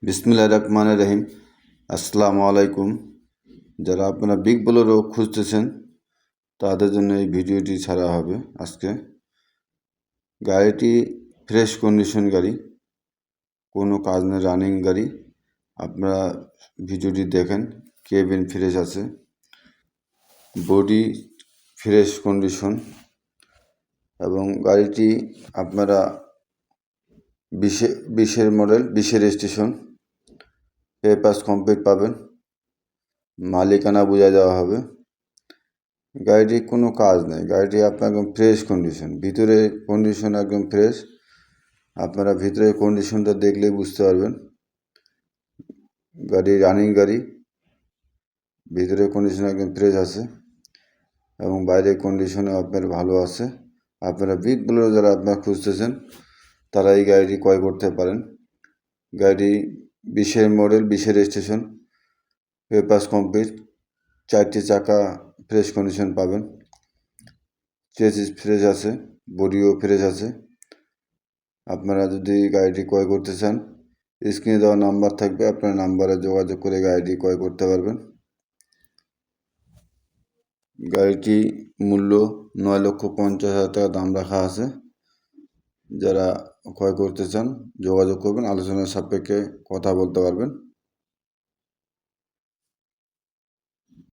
বিসমিল্লাহির রহমানির রহিম। আসসালামু আলাইকুম। যারা আপনারা বিগ বোলেরো খুঁজতেছেন তাদের জন্য এই ভিডিওটি ছাড়া হবে আজকে। গাড়িটি ফ্রেশ কন্ডিশন গাড়ি, কোনো কাজ নেই, রানিং গাড়ি। আপনারা ভিডিওটি দেখেন, কেবিন ফ্রেশ আছে, বডি ফ্রেশ কন্ডিশন, এবং গাড়িটি আপনারা 20-এর মডেল, 20-এর রেজিস্ট্রেশন, পেপারস কমপ্লিট পাবেন, মালিকানা বুঝিয়ে দেওয়া হবে। গাড়িটির কোনো কাজ নেই, গাড়িটি আপনার একদম ফ্রেশ কন্ডিশন, ভিতরে কন্ডিশন একদম ফ্রেশ। আপনারা ভিতরের কন্ডিশনটা দেখলেই বুঝতে পারবেন। গাড়ি রানিং গাড়ি, ভিতরের কন্ডিশন একদম ফ্রেশ আছে এবং বাইরের কন্ডিশনও আপনার ভালো আছে। আপনারা বিগ বোলেরো যারা আপনারা খুঁজতেছেন তারা এই গাড়িটি ক্রয় করতে পারেন। গাড়ি 20-এর মডেল, 20-এর রেজিস্ট্রেশন, পেপারস কমপ্লিট, 4টি চাকা ফ্রেশ কন্ডিশন পাবেন, চেসিস ফ্রেশ আছে, বডিও ফ্রেশ আছে। আপনারা যদি গাড়িটি ক্রয় করতে চান, স্ক্রিনে দেওয়া নাম্বার থাকবে, আপনার নাম্বারে যোগাযোগ করে গাড়িটি ক্রয় করতে পারবেন। গাড়িটি মূল্য 9,50,000 টাকা দাম রাখা আছে। যারা ক্রয় করতে চান যোগাযোগ করবেন, আলোচনার সাপেক্ষে কথা বলতে পারবেন।